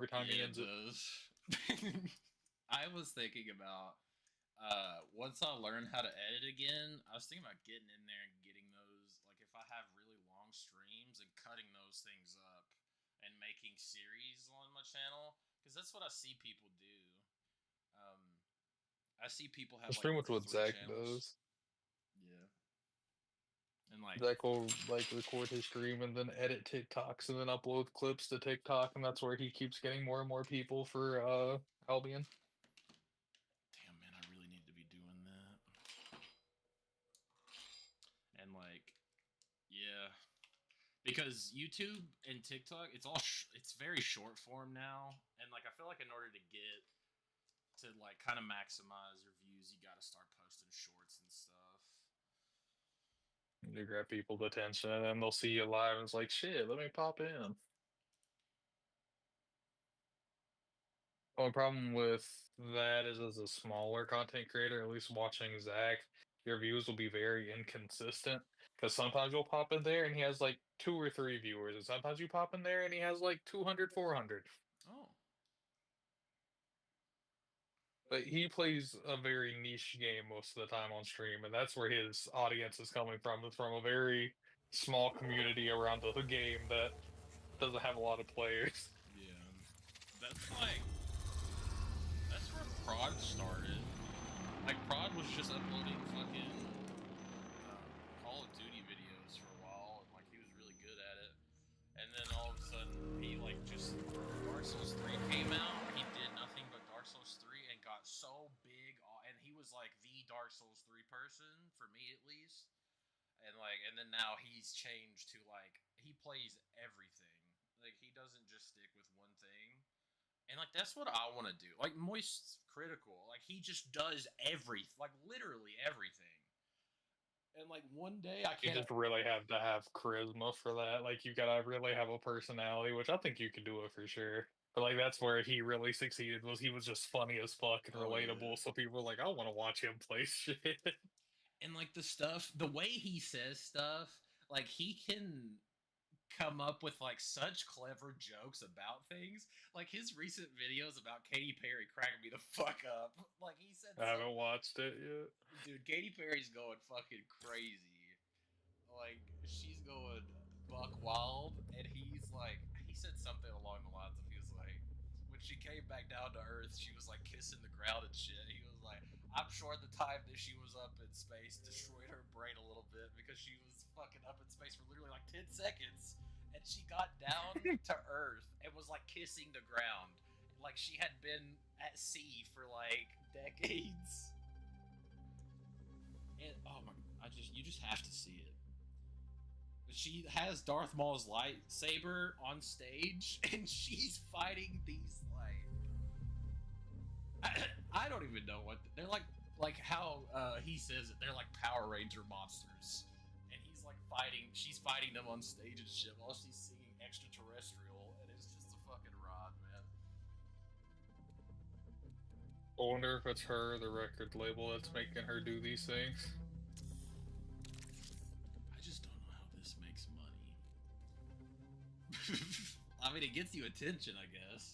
every time he Yeah, it ends it. does. I was thinking about once I learn how to edit again, I was thinking about getting in there and getting those, like if I have really long streams and cutting those things up and making series on my channel because that's what I see people do. Um, I see people have That's like pretty much what three Zach channels. does. Yeah, and like Zach will like record his stream and then edit TikToks and then upload clips to TikTok, and that's where he keeps getting more and more people for Albion. damn man, I really need to be doing that. And like, yeah, because YouTube and TikTok, it's all it's very short form now, and like I feel like in order to get to like kind of maximize your views, you got to start posting shorts and stuff. You grab people's attention, and then they'll see you live, and it's like, shit, let me pop in. Only problem with that is, as a smaller content creator, at least watching Zach, your views will be very inconsistent. Because sometimes you'll pop in there and he has like two or three viewers, and sometimes you pop in there and he has like 200, 400. Oh, But he plays a very niche game most of the time on stream, and that's where his audience is coming from. It's from a very small community around the game that doesn't have a lot of players. yeah, that's like that's where Prod started. Like Prod was just uploading fucking Call of Duty videos for a while, and like he was really good at it. And then all of a sudden, he like just Dark Souls 3 came out. He did nothing but Dark Souls 3 and got so big, and he was like the Dark Souls 3 person for me at least. And like, and then now he's changed to like he plays everything. Like he doesn't just stick with one thing. And like that's what I want to do. Like Moist Critical, like he just does like literally everything. And like one day I You can't. just really have to have charisma for that. Like you gotta really have a personality, which I think you could do it for sure. But like that's where he really succeeded, was he was just funny as fuck and Oh yeah. relatable. So people were like, I want to watch him play shit. And like the stuff, the way he says stuff, like he can come up with like such clever jokes about things. Like his recent videos about Katy Perry cracked me the fuck up. Like he said I some haven't watched it yet. dude, Katy Perry's going fucking crazy. Like she's going buck wild, and he's like, he said something along the lines of, he was like, when she came back down to Earth, she was like kissing the ground and shit. He was like, I'm sure the time that she was up in space destroyed her brain a little bit because she was fucking up in space for literally like 10 seconds, and she got down to Earth and was like kissing the ground, like she had been at sea for like decades. And oh my, you just have to see it. She has Darth Maul's lightsaber on stage, and she's fighting these like I don't even know what they're like how he says it. They're like Power Ranger monsters, and he's like fighting. She's fighting them on stage and shit while she's singing Extraterrestrial, and it's just a fucking rod, man. I wonder if it's her, the record label, that's making her do these things. I just don't know how this makes money. I mean, it gets you attention, I guess.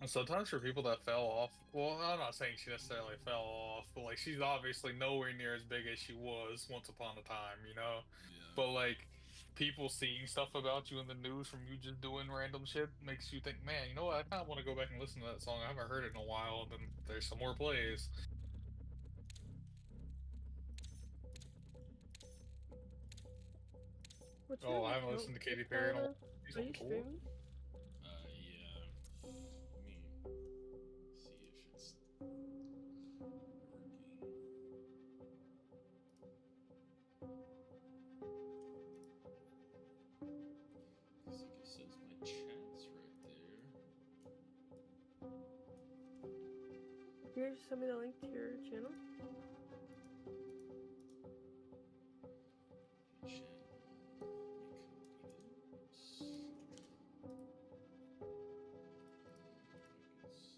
And sometimes for people that fell off, well, I'm not saying she necessarily fell off, but like she's obviously nowhere near as big as she was once upon a time, you know? Yeah. But like people seeing stuff about you in the news from you just doing random shit makes you think, man, you know what? I kind of want to go back and listen to that song. I haven't heard it in a while, and then there's some more plays. What's Oh, your I haven't listened account, to Katy Perry in a Tyler? while. She's Are on you tour. streaming? Yeah. Let me see if it's working. Because it says my chat's right there. Can you just send me the link to your channel? Channel. Let me copy this. Focus.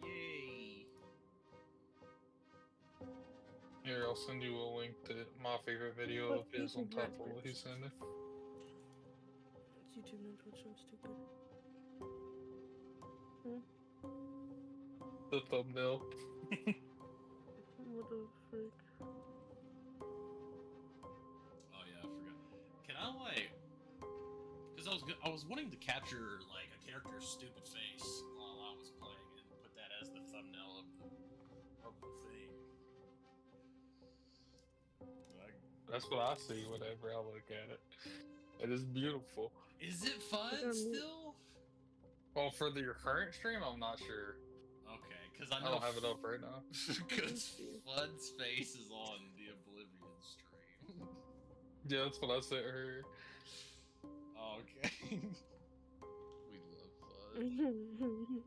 Yay! Here, I'll send you a link to my favorite video of his on top of what he's sending. It's YouTube, not Twitch. I'm stupid. The thumbnail. What the frick? Oh yeah, I forgot. Can I like? Because I was wanting to capture like a character's stupid face while I was playing and put that as the thumbnail of the thing. That's what I see whenever I look at it. It is beautiful. Is it fun Yeah, me- still? Well, for your current stream, I'm not sure. Okay, because I I know don't have it up right now. Because Flood's face is on the Oblivion stream. Yeah, that's what I sent her. Okay. We love Flood.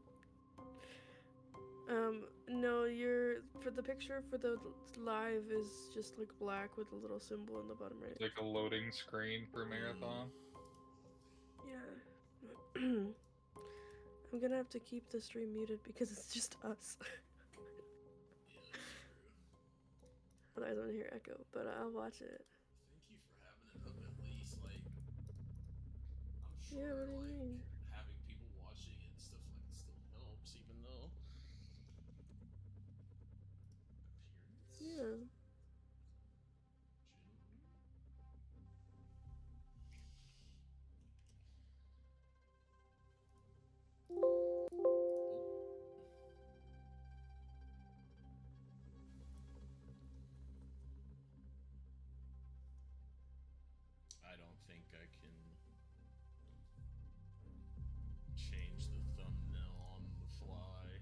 No, for the picture for the live is just like black with a little symbol in the bottom right. Like a loading screen for Marathon. Yeah. I'm gonna have to keep the stream muted because it's just us. Yeah, that's true. Otherwise, I'm gonna hear echo, but I'll watch it. Thank you for having it up at least. Like, I'm sure Yeah, what do you like mean? having people watching it and stuff like it still helps, even though appearance. Yeah. I don't think I can change the thumbnail on the fly.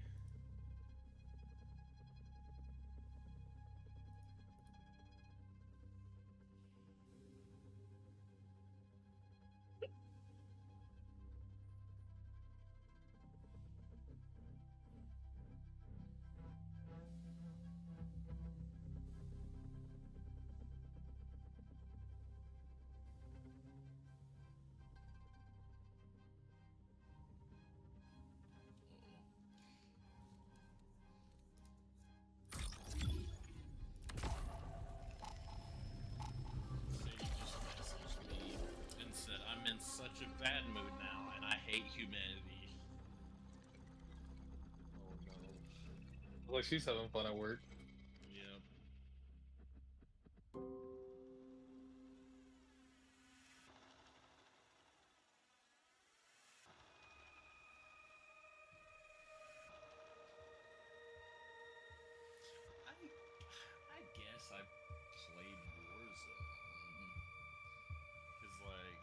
Sadie just messaged me and said, I'm in such a bad mood now and I hate humanity. Oh no. Like she's having fun at work. Yep. I guess I played Warzone. Cause like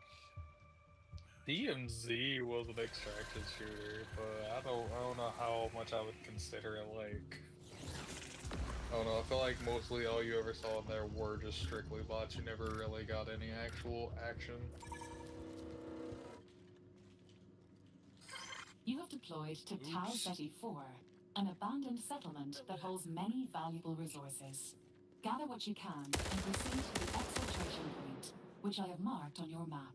DMZ was an extracted shooter, but I don't know how much I would consider it like. I don't know, I feel like mostly all you ever saw in there were just strictly bots. You never really got any actual action. You have deployed to Tau Ceti 4, an abandoned settlement that holds many valuable resources. Gather what you can and proceed to the exfiltration point, which I have marked on your map.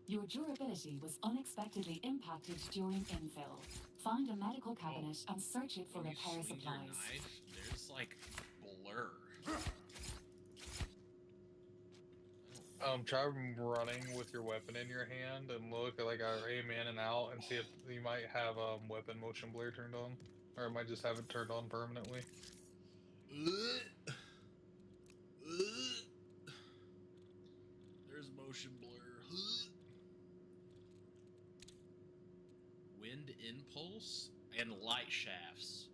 Your durability was unexpectedly impacted during infill. Find a medical cabinet and search it for when you repair swing your supplies. knife, there's like blur. Try running with your weapon in your hand and look at like aim in and out and see if you might have weapon motion blur turned on, or it might just have it turned on permanently. There's motion blur. Wind impulse and light shafts.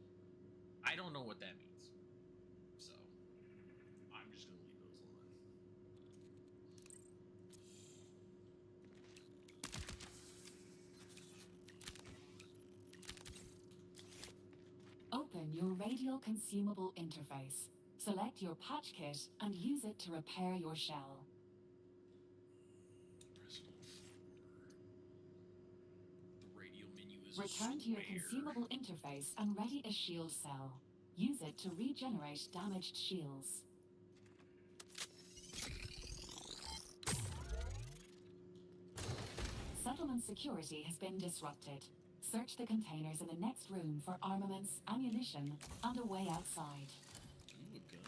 I don't know what that means. So, I'm just gonna leave those alone. Open your radial consumable interface. Select your patch kit and use it to repair your shell. Press L4. The radial menu is Return to your square. consumable interface and ready a shield cell. Use it to regenerate damaged shields. Settlement security has been disrupted. Search the containers in the next room for armaments, ammunition, and a way outside. Ooh, a gun.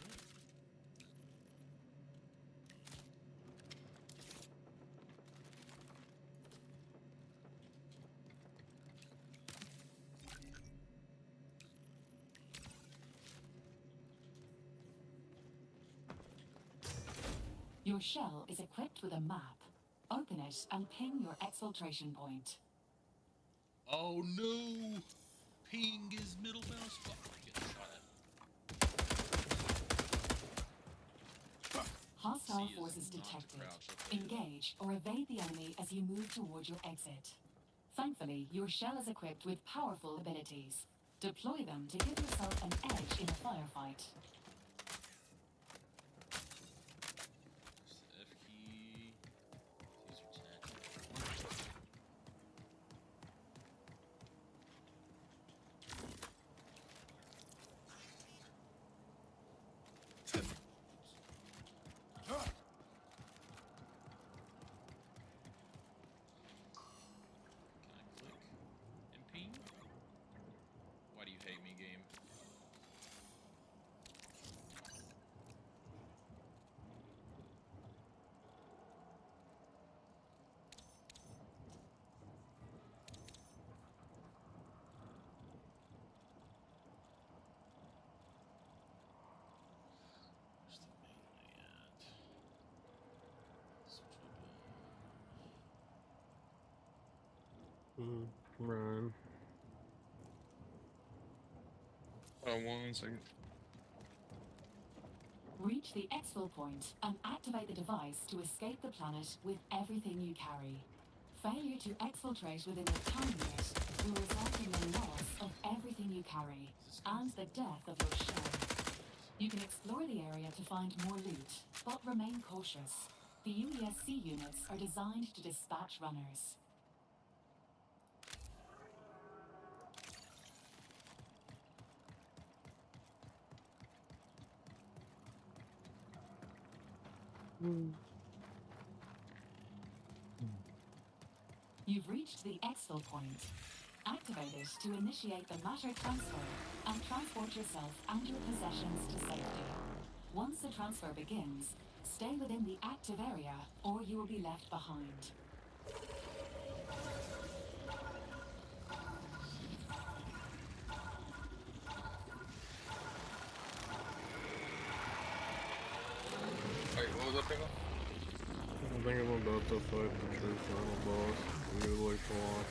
Your shell is equipped with a map. Open it and ping your exfiltration point. Oh no! Ping is middle mouse. Fuck, I'm getting shot at. Hostile C is forces not to detected. crouch, okay. Engage or evade the enemy as you move towards your exit. Thankfully, your shell is equipped with powerful abilities. Deploy them to give yourself an edge in a firefight. Press the F key. Use your tactic. Can I click and ping? Why do you hate me, game? Where's the melee at? Switch weapon. Run. Oh, 1 second. Reach the exfil point and activate the device to escape the planet with everything you carry. Failure to exfiltrate within the time limit will result in the loss of everything you carry and the death of your shell. You can explore the area to find more loot, but remain cautious. The UESC units are designed to dispatch runners. You've reached the exfil point. Activate it to initiate the matter transfer and transport yourself and your possessions to safety. Once the transfer begins, stay within the active area or you will be left behind. Wait, what was that thing? I think I'm about to fight the true final boss. I'm gonna like pull off.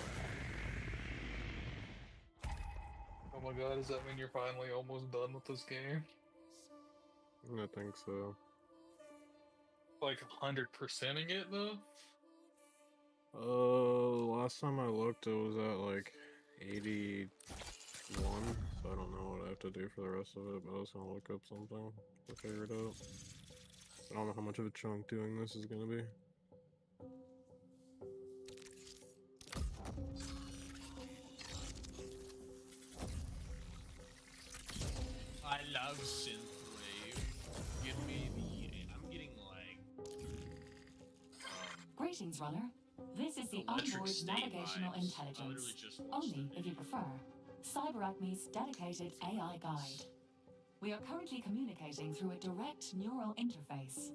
Oh my god, does that mean you're finally almost done with this game? I think so. Like 100%ing it though? Last time I looked, it was at like 81. So I don't know what I have to do for the rest of it, but I was gonna look up something to figure it out. I don't know how much of a chunk doing this is gonna be. I love synthwave. Give me the. I'm getting like. Greetings, runner. This is the Electric onboard State navigational vibes. I intelligence. literally just watched Only that if you video. prefer. CyberAcme's dedicated AI guide. We are currently communicating through a direct neural interface.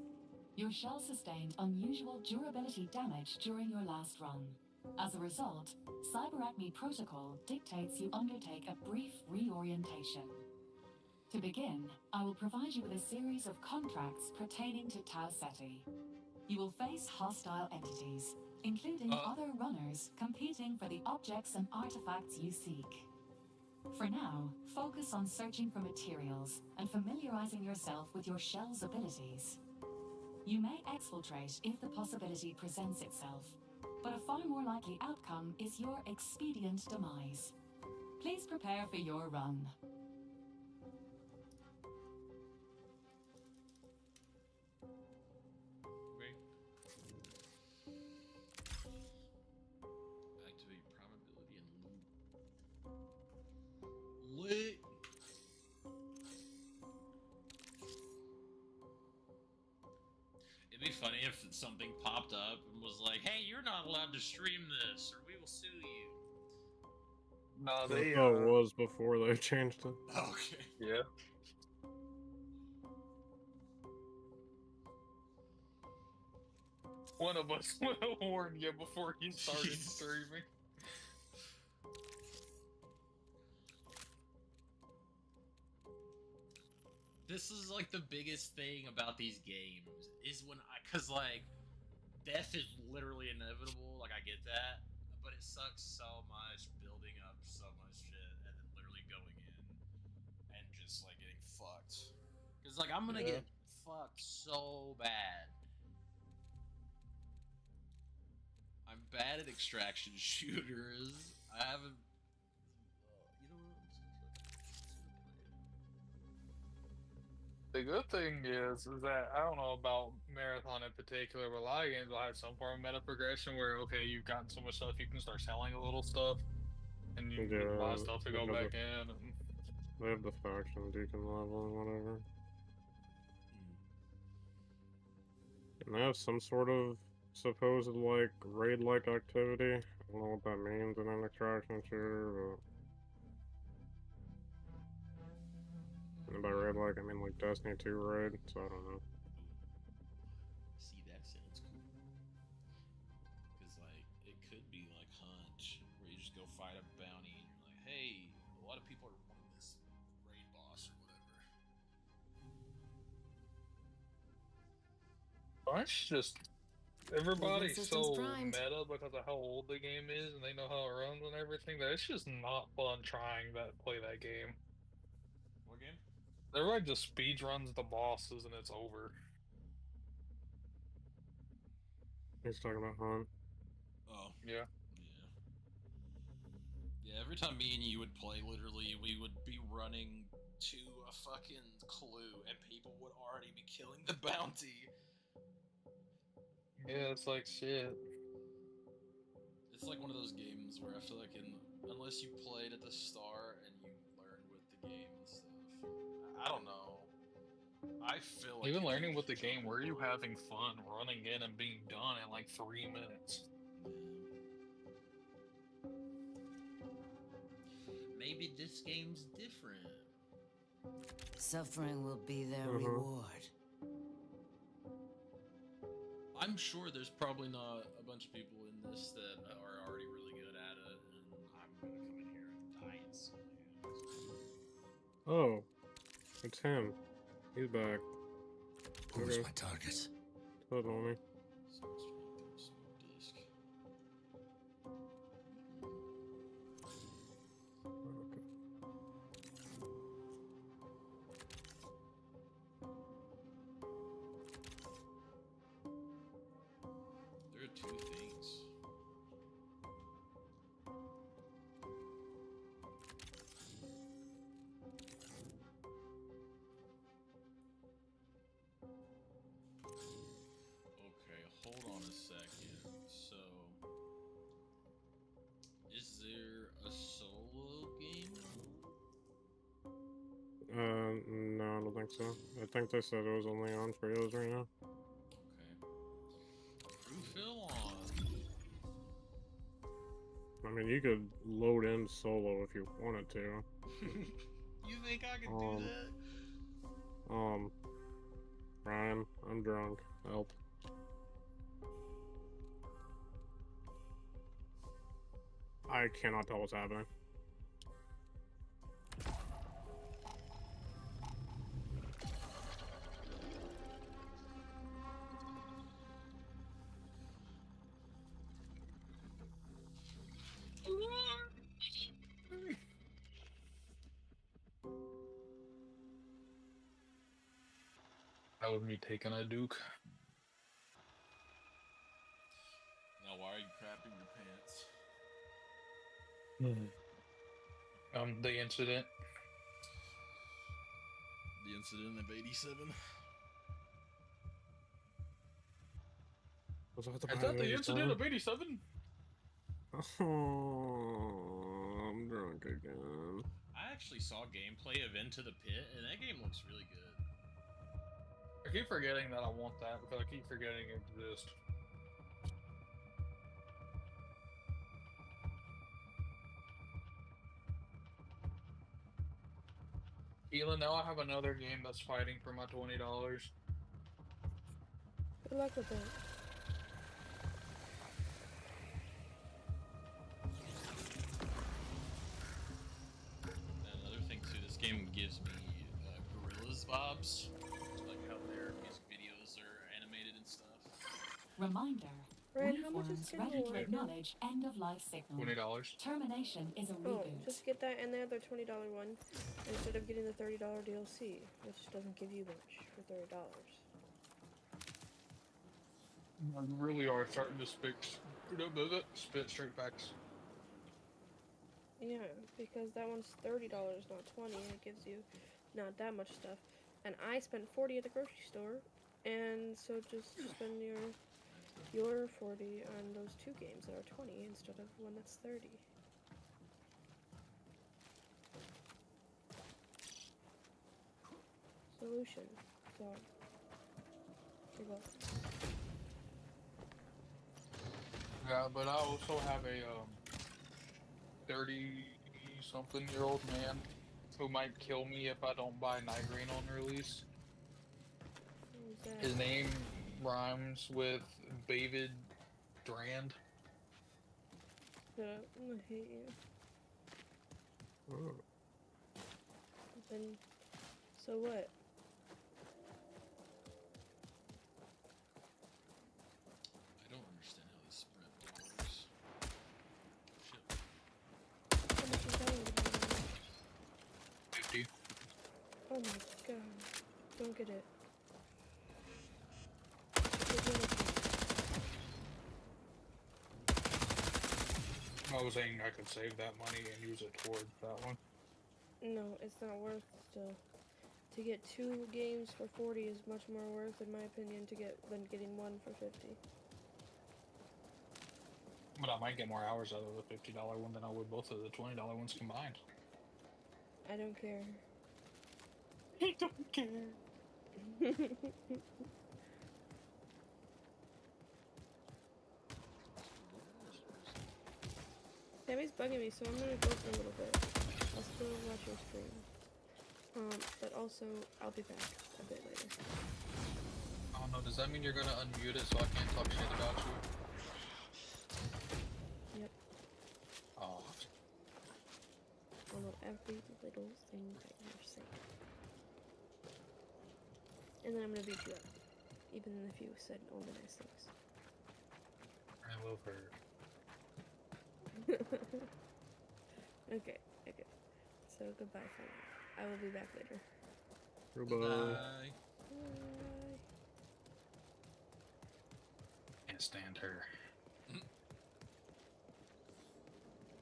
Your shell sustained unusual durability damage during your last run. As a result, CyberAcme protocol dictates you undertake a brief reorientation. To begin, I will provide you with a series of contracts pertaining to Tau Ceti. You will face hostile entities, including other runners competing for the objects and artifacts you seek. For now, focus on searching for materials and familiarizing yourself with your shell's abilities. You may exfiltrate if the possibility presents itself, but a far more likely outcome is your expedient demise. Please prepare for your run. Okay. Activate probability and loot. Lit. It'd be funny if something popped up and was like, "Hey, you're not allowed to stream this, or we will sue you." Nah, That's how it was before they changed it. Okay. yeah. One of us would have warned you before you started Jeez. streaming. this is like the biggest thing about these games is cause like death is literally inevitable. Like I get that, but it sucks so much building up so much shit and then literally going in and just like getting fucked. Cause like I'm gonna Yeah. get fucked so bad. I'm bad at extraction shooters. I haven't. You know what? I'm just gonna play it. The good thing is that I don't know about Marathon in particular, but a lot of games will have some form of meta progression where okay, you've gotten so much stuff, you can start selling a little stuff, and you can buy Yeah, stuff to they go have back the- in. And They have the faction deacon level and whatever. And they have some sort of supposed like raid-like activity. I don't know what that means in an extraction shooter, but and by raid-like I mean like Destiny 2 raid. So I don't know. See, that sounds cool. Because, like, it could be like Hunt, where you just go fight a bounty and you're like, hey, a lot of people are wanting this raid boss or whatever. Bunch just everybody's systems so primed. meta because of how old the game is and they know how it runs and everything that it's just not fun trying that play that game. What game? Everybody just speed runs the bosses and it's over. He's talking about Hunt. Oh, Yeah. yeah. Yeah, every time me and you would play, literally, we would be running to a fucking clue and people would already be killing the bounty. Yeah, it's like shit. It's like one of those games where I feel like unless you played at the start and you learned with the game and stuff, I don't know. I feel like Even if learning you- with the game, where are you having fun running in and being done in like 3 minutes? Maybe this game's different. Suffering will be their Mhm. reward. I'm sure there's probably not a bunch of people in this that are already really good at it, and I'm gonna come in here and die instantly. Oh, it's him. He's back. Who's Okay. my target? What's up, homie? Someone's trying to throw a smoke disc. Okay. There are two things. Okay, hold on a second. So, is there a solo game? No, I don't think so. I think they said it was only on trios right now. Okay. Crew fill on. I mean, you could load in solo if you wanted to. You think I can do that? Ryan, I'm drunk. Help. I cannot tell what's happening. That would be taking a Duke. Now, why are you crapping your pants? The incident. The incident of 87? Was that the Is that the Bible incident song? of 87? Oh, I'm drunk again. I actually saw gameplay of Into the Pit, and that game looks really good. I keep forgetting that I want that because I keep forgetting it exists. Keelan, now I have another game that's fighting for my $20. Good luck with that. And another thing too, this game gives me Gorillas vibes. Reminder. Ryan, how much is Reforms Kindle ready to One? acknowledge end of life signal. $20. Termination is a Oh, reboot. just get that and the other $20 one instead of getting the $30 DLC, which doesn't give you much for $30. You really are starting to spit straight facts. Yeah, because that one's $30, not 20, and it gives you not that much stuff. And I spent 40 at the grocery store, and so just spend your 40 on those two games that are 20 instead of one that's 30. Solution. So, you're welcome. Yeah, but I also have a 30-something-year-old man who might kill me if I don't buy Night Rain on release. Who's that? His name rhymes with David Drand. Shut up. I'm gonna hate you. Oh. Then, so what? I don't understand how this sprint works. Shit. How much is that one? 50. Oh my god. Don't get it. Get rid of it. I was saying I could save that money and use it towards that one. No, it's not worth still. To get 2 games for 40 is much more worth, in my opinion, than getting one for 50. But I might get more hours out of the $50 one than I would both of the $20 ones combined. I don't care. I don't care. Sammy's bugging me, so I'm gonna go for a little bit. I'll still watch your stream. But also, I'll be back a bit later. Oh no, does that mean you're gonna unmute it so I can't talk shit about you? Yep. Oh. I'll know every little thing that you're saying. And then I'm gonna beat you up. Even if you said all the nice things. I love her. Okay. So goodbye for now. I will be back later. Goodbye. Bye. Can't stand her.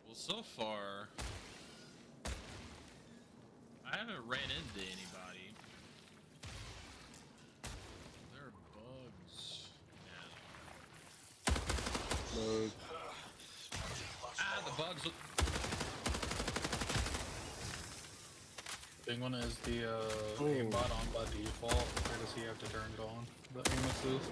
Well, so far, I haven't ran into anybody. There are bugs now. Bug. Ah, the bugs look. Big one is the aimbot on by default, or does he have to turn it on? The Amos is.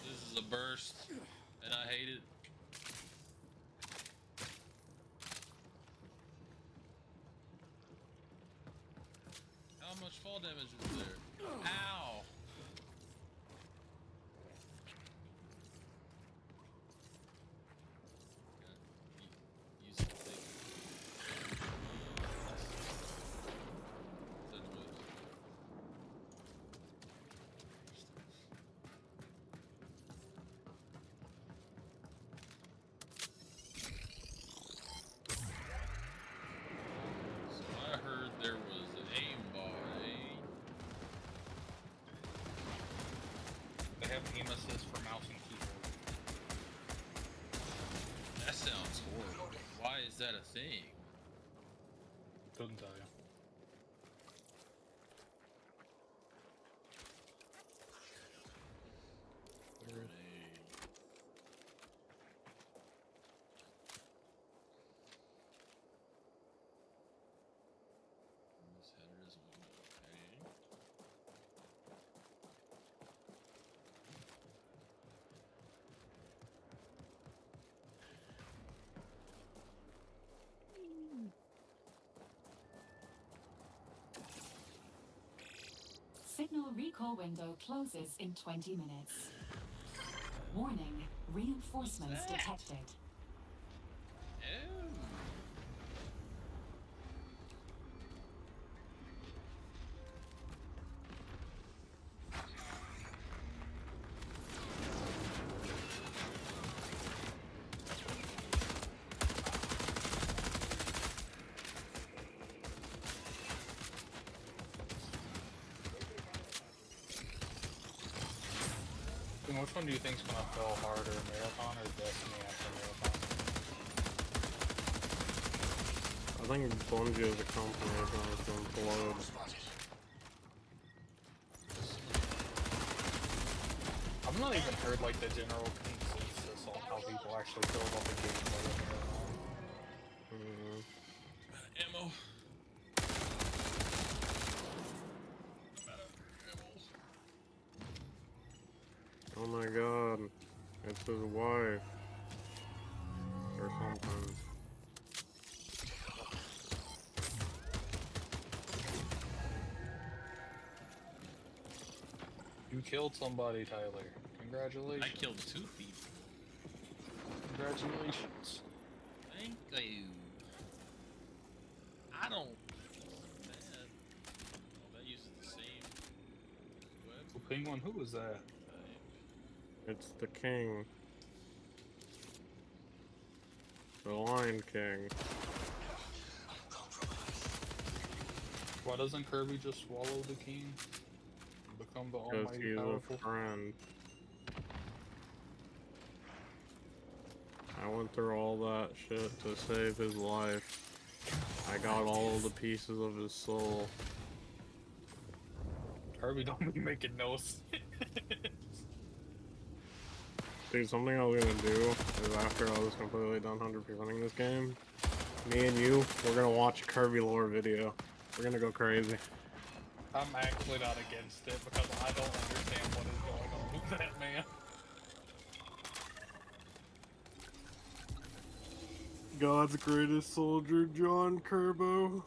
This is a burst, and I hate it. How much fall damage is there? Ow! Use the thing. So I heard there was an aimbot, They have aim assist for mouse and keyboard. That sounds horrible. Why is that a thing? Couldn't tell you. Grenade. This header is okay. Signal recall window closes in 20 minutes. Warning, Reinforcements that? detected. Oh. And which one do you think's gonna fail harder, Marathon or Destiny after Marathon? I think Bungie as a company is going to implode. I've not even heard like the general consensus on how people actually feel about the gameplay of Marathon. Ammo. Oh my god, it's his wife. Or something. You killed somebody, Tyler. Congratulations. I killed 2 people. Congratulations. Thank you. I don't. That, that uses the same web So Penguin, who was that? type. It's the king. The Lion King. Why doesn't Kirby just swallow the king? And become the Because almighty he's powerful? a friend. I went through all that shit to save his life. I got all of the pieces of his soul. Kirby don't be making no sense. Dude, something I was gonna do is after I was completely done 100%ing this game, me and you, we're gonna watch a Kirby lore video. We're gonna go crazy. I'm actually not against it because I don't understand what is going on with that man. God's greatest soldier, John Kerbo.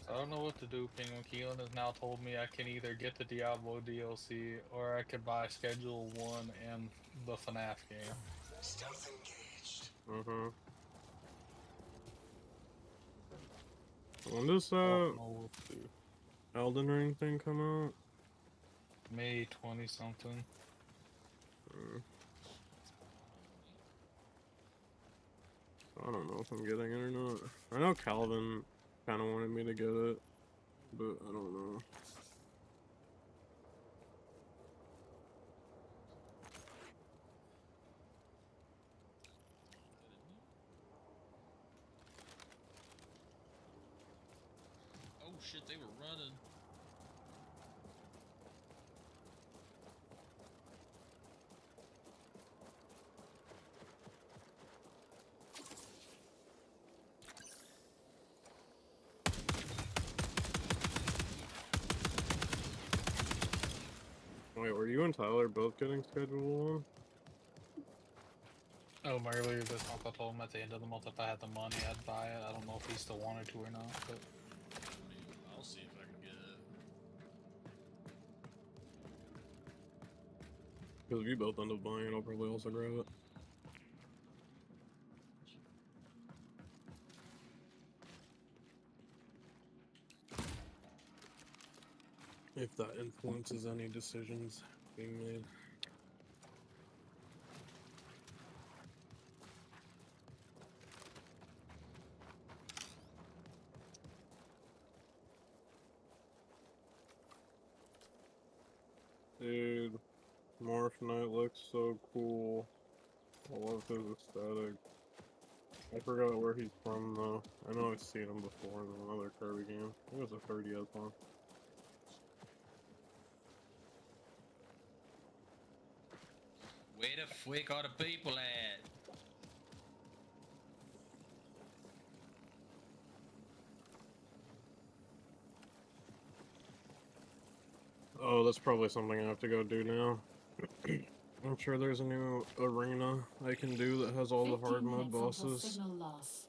I don't know what to do. Penguin Keelan has now told me I can either get the Diablo DLC or I could buy Schedule 1 and the FNAF game. Stealth engaged. When does I don't know what to do. Elden Ring thing come out? May 20 something. I don't know if I'm getting it or not. I know Calvin kind of wanted me to get it, but I don't know. Oh shit, they were running. Wait, were you and Tyler both getting Schedule 1? Oh, earlier this month I told him at the end of the month if I had the money I'd buy it. I don't know if he still wanted to or not, but I'll see if I can get it. Because if you both end up buying it, I'll probably also grab it. If that influences any decisions being made. Dude, Morph Knight looks so cool. I love his aesthetic. I forgot where he's from though. I know I've seen him before in another Kirby game. It was a 30th one. Where the frick are the people at? Oh, that's probably something I have to go do now. I'm sure there's a new arena I can do that has all the hard 15 mode minutes until bosses. signal loss.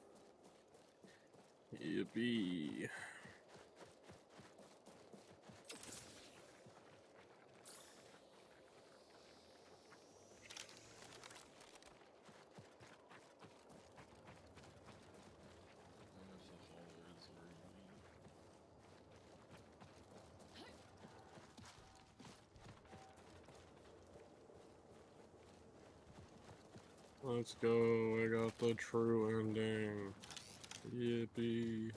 Yippee. Let's go. I got the true ending. Yippee.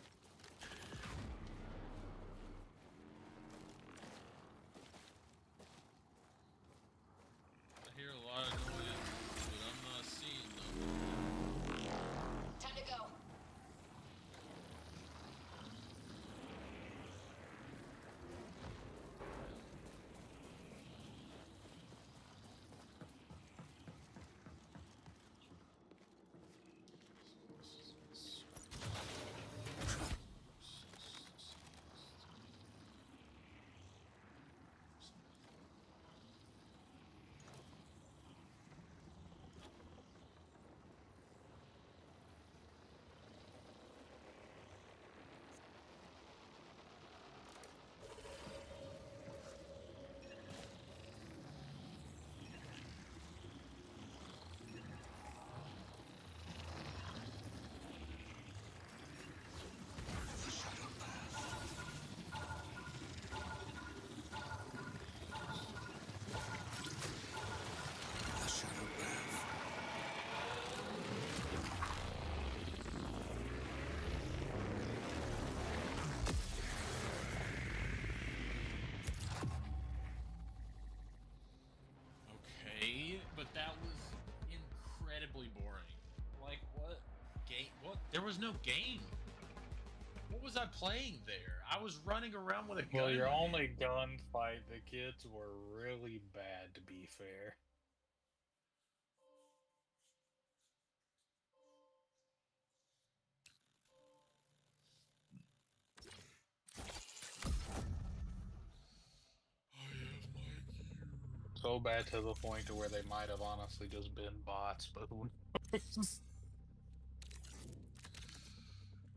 I hear a lot of noise, but I'm not seeing them. Time to go. The shadow path. Okay, but that was incredibly boring. Like, what game? What? There was no game. What was I playing there? I was running around with a gun. Well, in your my hand. only gunfight, the kids were really bad, to be fair. So bad to the point to where they might have honestly just been bots, but who knows?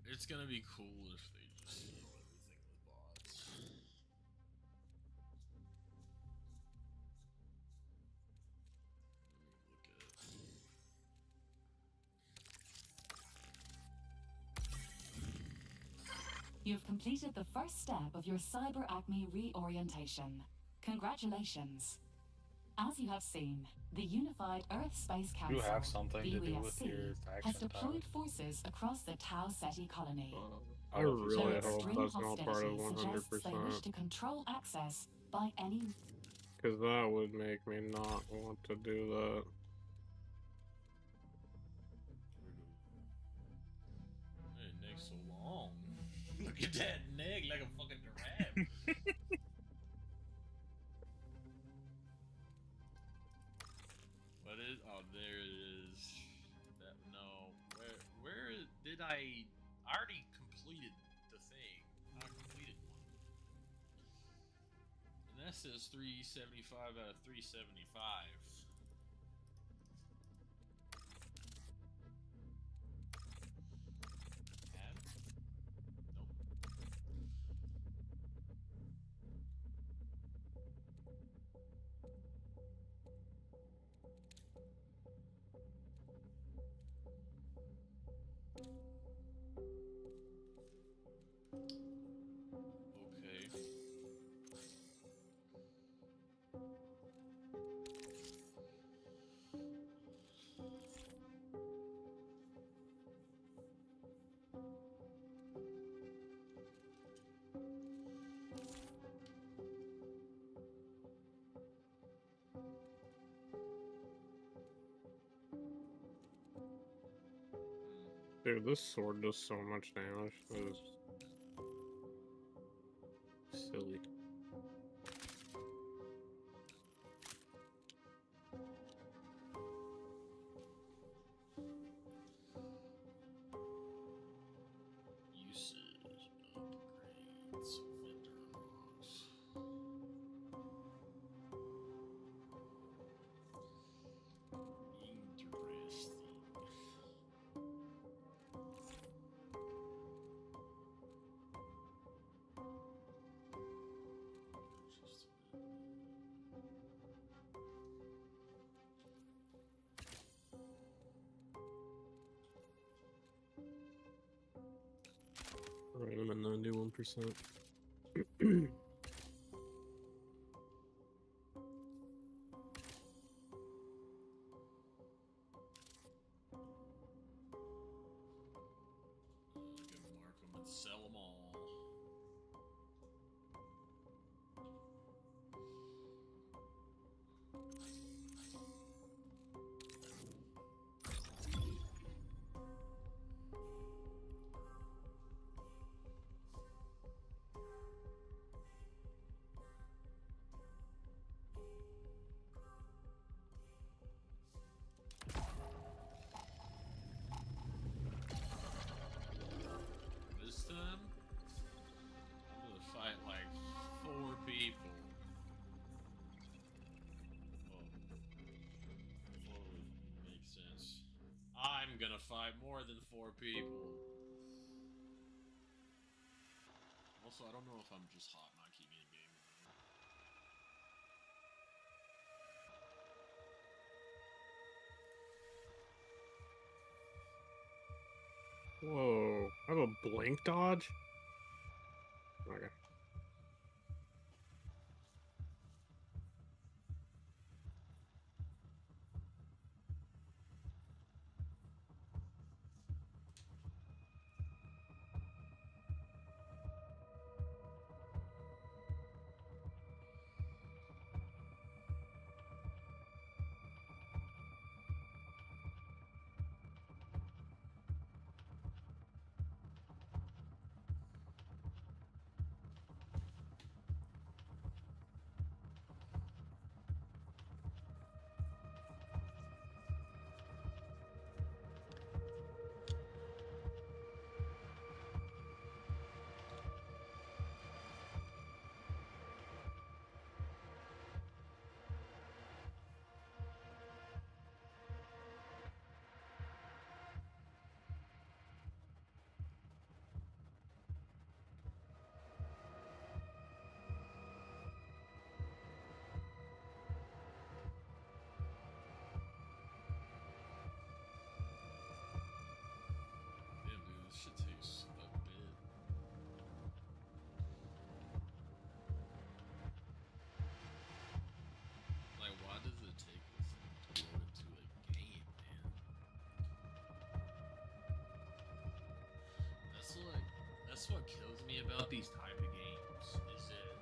It's gonna be cool if they just fill everything with bots. Let me look at it. You've completed the first step of your Cyber Acme reorientation. Congratulations. As you have seen, the Unified Earth Space Council You have something to do with VWSC, your has faction title. deployed forces across the Tau Ceti colony. I Oh, if you really say Their so. hope extreme that's not part of hostility suggests they wish 100%. to control access by any. Because that would make me not want to do that. That neck's so long. Look at that neck like a fucking giraffe. What is? Oh, there it is. That no. Where did I already completed the thing? I completed one. And that says 375 out of 375. Add? Nope. Okay. Dude, this sword does so much damage. It is silly. Usage upgrades vendors. Interesting. Just Alright, I'm at 91%. more than 4 people. Also, I don't know if I'm just hot not keeping a game. Whoa, I have a blink dodge? Okay. Damn, dude, this shit takes a bit. Like, why does it take this long to load into a game, man? That's what kills me about these type of games, is that,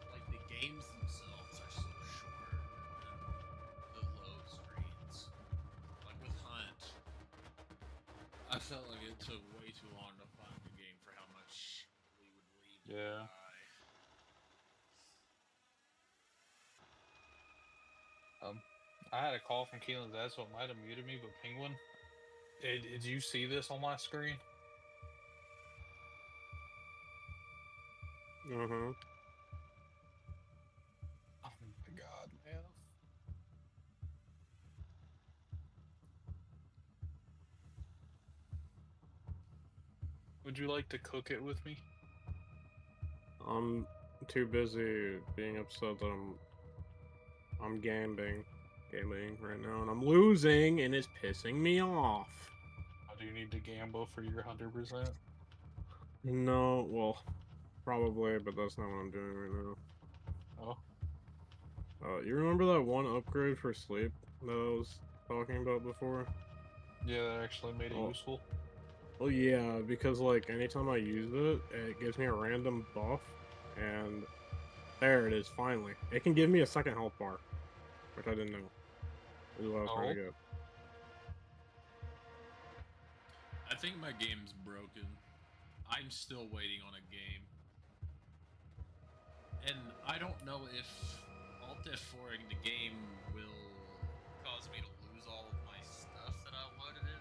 like, the games themselves are so short, and the load screens. Like, with Hunt, I felt like it took way too long to find the game for how much we would leave to Yeah. die. I had a call from Keelan's dad, so it might have muted me, but Penguin, did you see this on my screen? Uh-huh. Oh my god, man. Would you like to cook it with me? I'm too busy being upset that I'm gaming right now, and I'm losing, and it's pissing me off. Or do you need to gamble for your 100%? No, well, probably, but that's not what I'm doing right Oh, now. You remember that one upgrade for sleep that I was talking about before? yeah, that actually made it Oh. useful. Well, yeah, because like anytime I use it, it gives me a random buff, and there it is. Finally, it can give me a second health bar, which I didn't know. Is what I was trying Oh, to get. I think my game's broken. I'm still waiting on a game. And I don't know if Alt F4ing the game will cause me to lose all of my stuff that I loaded in.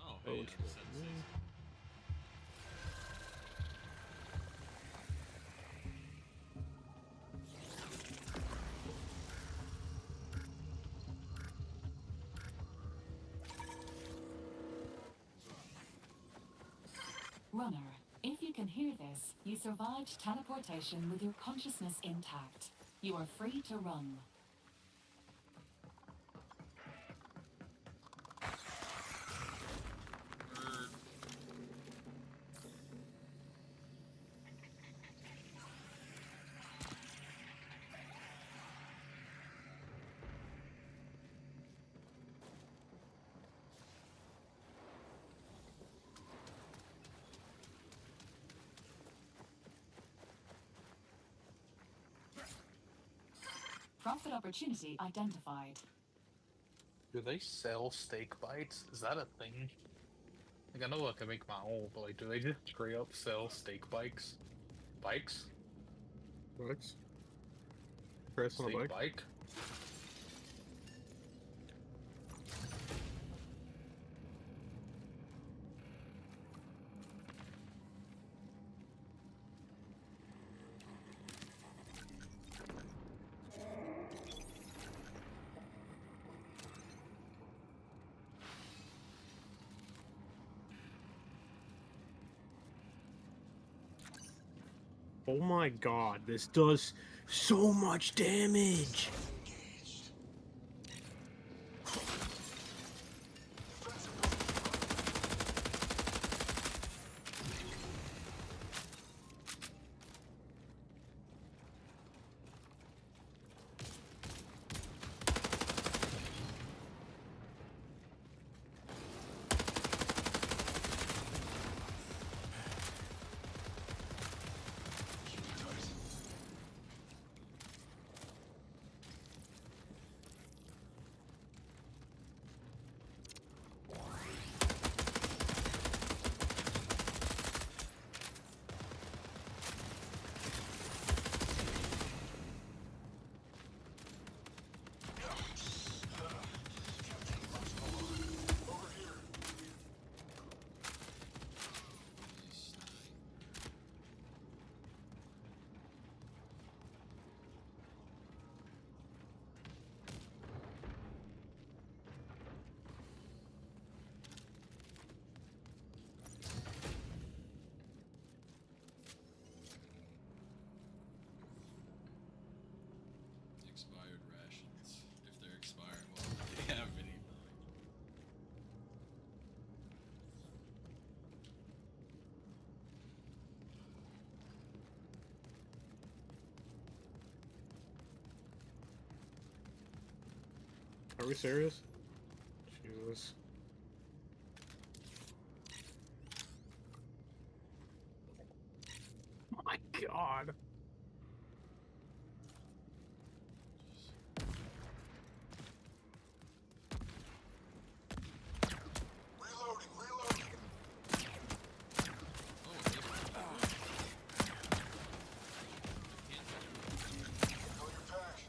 Oh, hey, it's I just had to say really- something. Runner, if you can hear this, you survived teleportation with your consciousness intact. You are free to run. Word. Profit opportunity identified. do they sell steak bites? Is that a thing? Like, I know I can make my own, but like, do they just straight up sell steak bikes? Bikes? Bikes? Press on a Steak bike? bike? Oh my god, this does so much damage! Engaged. Expired rations. If they're expired, well, they have any. Are we serious? Jesus. My god. Reloading, reloading. Oh, it is. Fill your pack.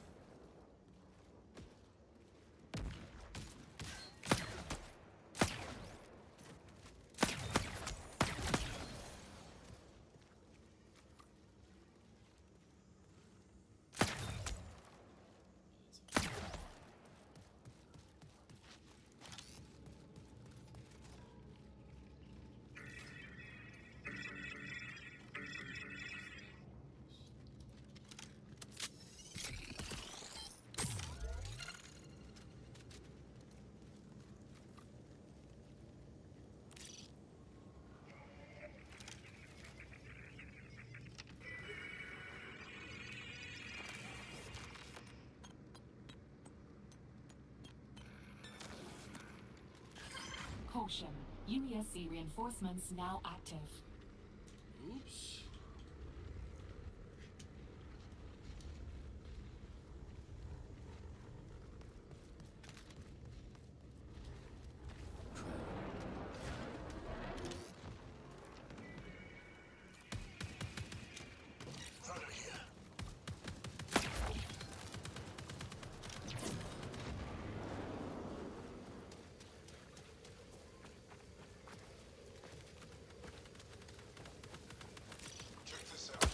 Caution. UESC reinforcements now active. Oops. Out of here. Check this out.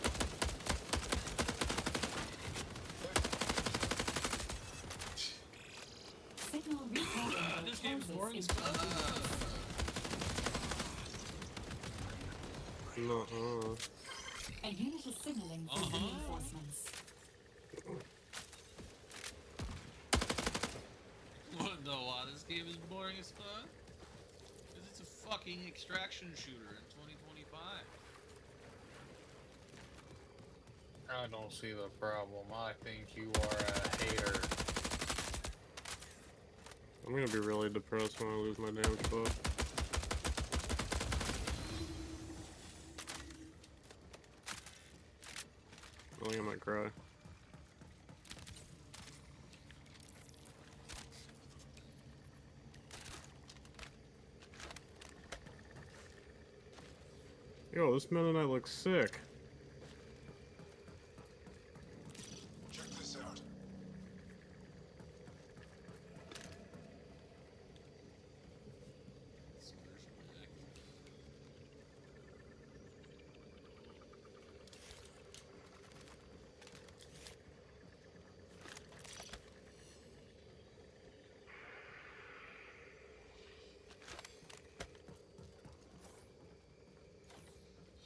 Signal recall window This game's closes boring in as 20 fuck. minutes. Nuh-uh. A unit is signaling for reinforcements. Wanna know why this game is boring as fuck? Because it's a fucking extraction shooter in 2025. I don't see the problem. I think you are a hater. I'm gonna be really depressed when I lose my damage buff. I think I might cry. Yo, this Mennonite looks sick. Check this out.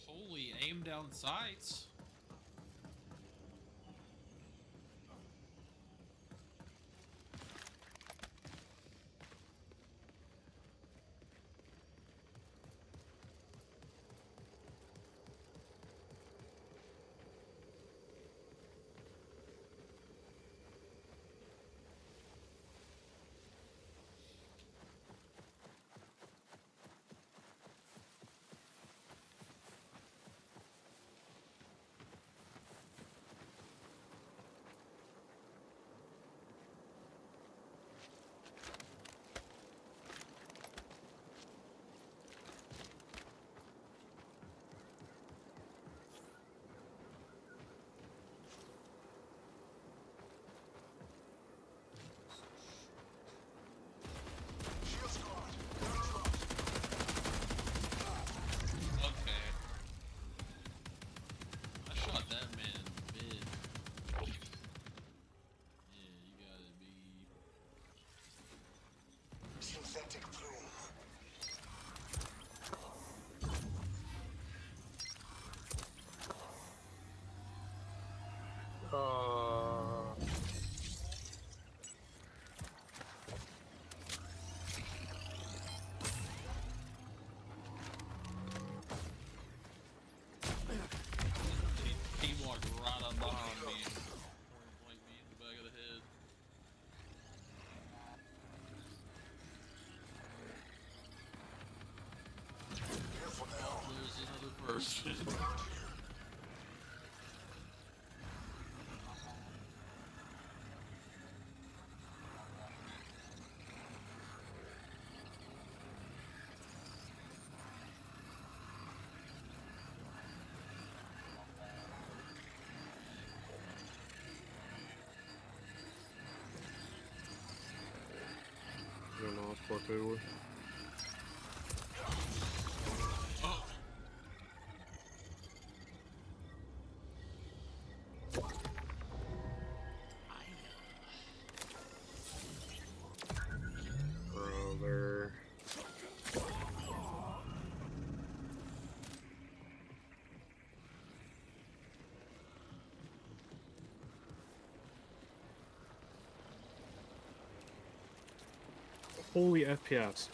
Holy aim down sights. person. I don't know, it's poor Taylor. Oh, Brother. Holy FPS.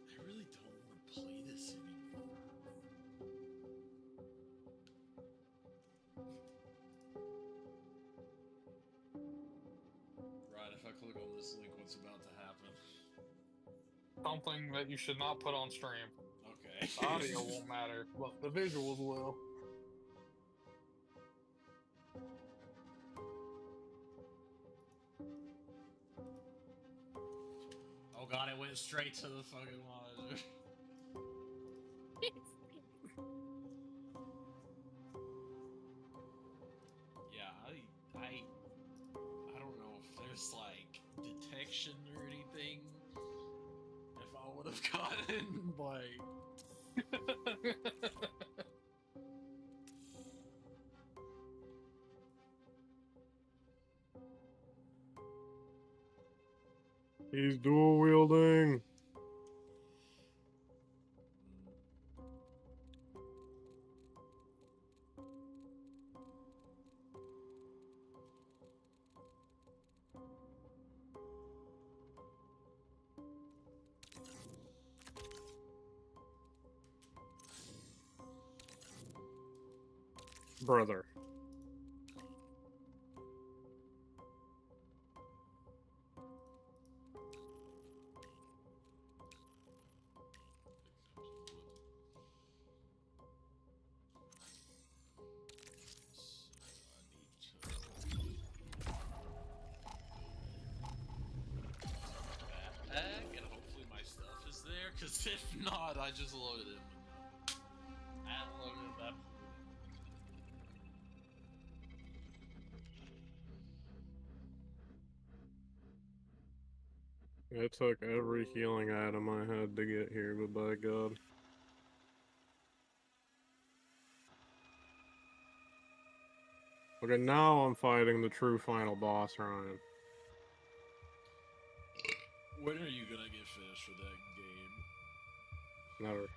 I really don't want to play this anymore. Right, if I click on this link, what's about to happen? Something that you should not put on stream. Okay. The audio won't matter, but the visuals will. Oh god, it went straight to the fucking monitor. Yeah, I don't know if there's like detection or anything. If I would have gotten like He's dual wielding. Brother. backpack and hopefully my stuff is there, because if not, I just loaded him. I loaded him up. It took every healing item I had to get here, but by God. Okay, now I'm fighting the true final boss, Ryan. When are you gonna get finished with that game? Never.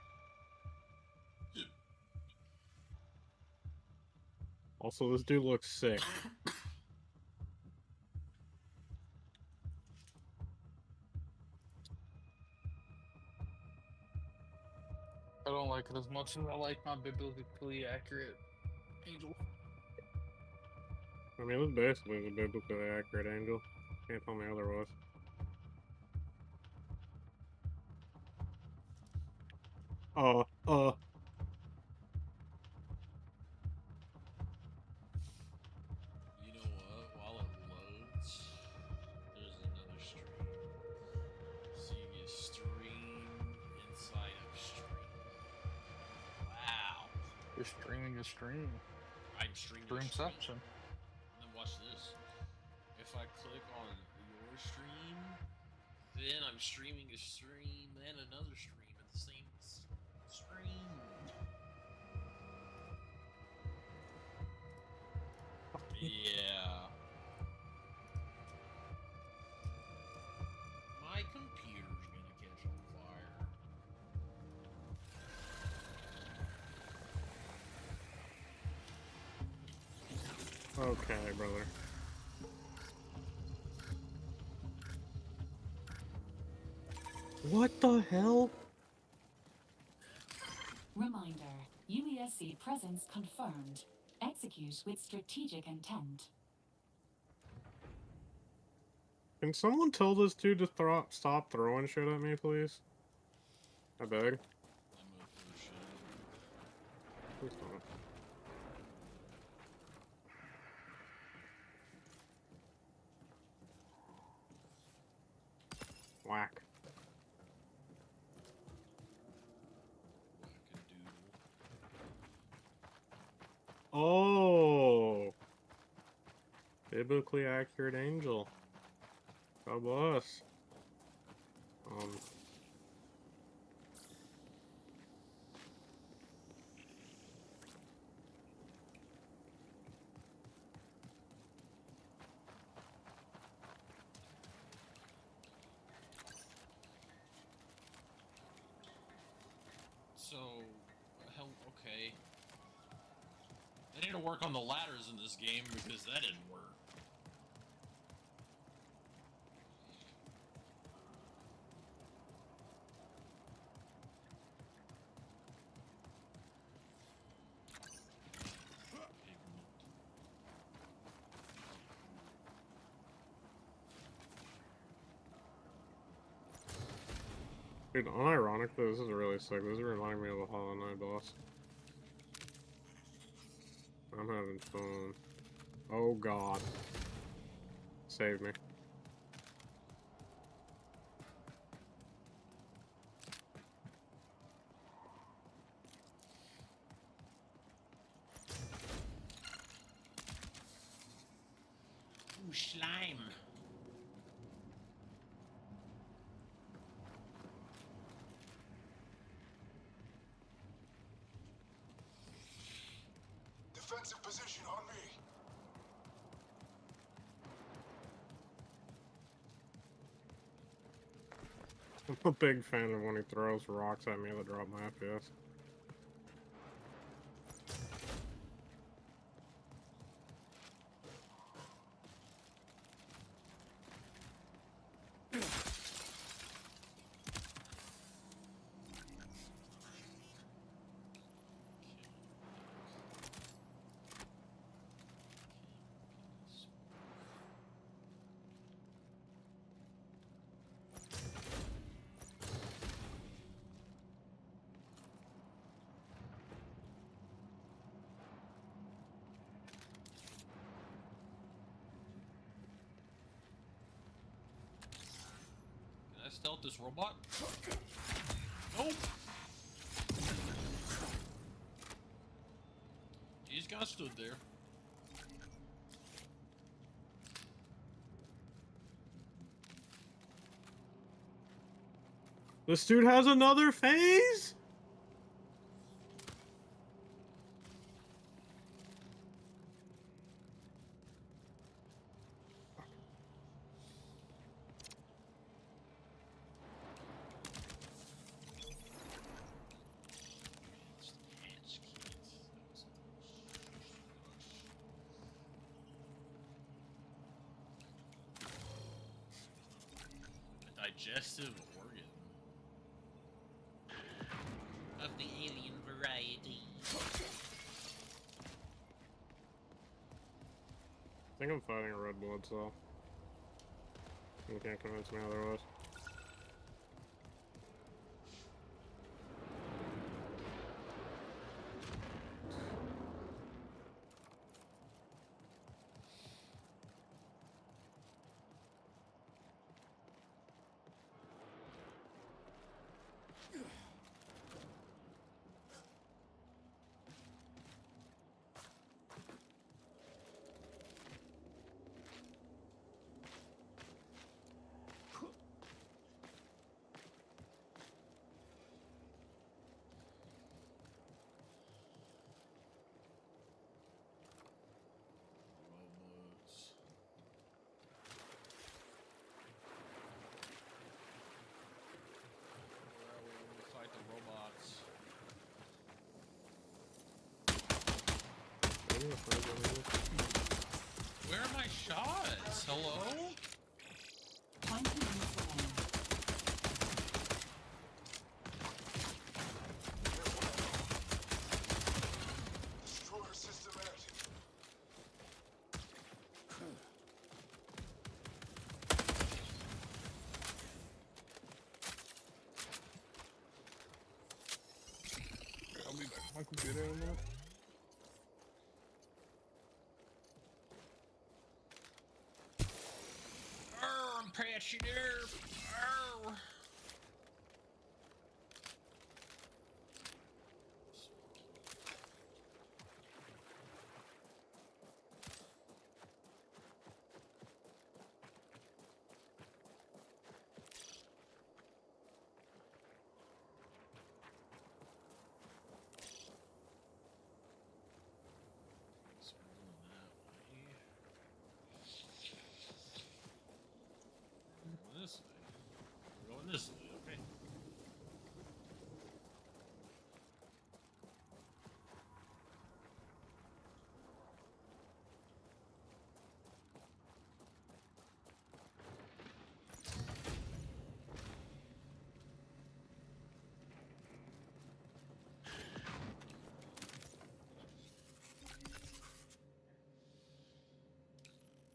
Also, this dude looks sick. I don't like it as much as I like my biblically accurate angel. I mean, this basically is a biblically accurate angel. Can't tell me otherwise. You know what? While it loads, there's another stream. So you get stream inside of stream. Wow. You're streaming a stream. I'm streaming a stream. Streamception. And then watch this. If I click on your stream, then I'm streaming a stream and another stream at the same stream. Yeah. My computer's gonna catch on fire. Okay, brother. What the hell? Reminder, UESC presence confirmed. Execute with strategic intent. Can someone tell this dude to stop throwing shit at me, please? I beg. I'm gonna throw shit. Please don't. Whack. Whack-a-doodle. Oh! Biblically accurate angel. God bless. So, hell, okay. They need to work on the ladders in this game because that didn't work. Dude, unironically, this is really sick. This is reminding me of a Hollow Knight boss. I'm having fun. Oh god. Save me. Ooh, slime. Defensive position on me. I'm a big fan of when he throws rocks at me that drop my FPS. Can I stealth this robot? Nope. He just kind of stood there. This dude has another phase? A digestive organ of the alien variety. I think I'm fighting a red blood cell. You can't convince me otherwise. Robots. Where are we when we fight the robots? Maybe if I go in. Where are my shots? Hello? 20 minutes remaining. Destroyer system active. I'll be back to my computer in a minute. I'm patching there. This way. We're going this way, okay.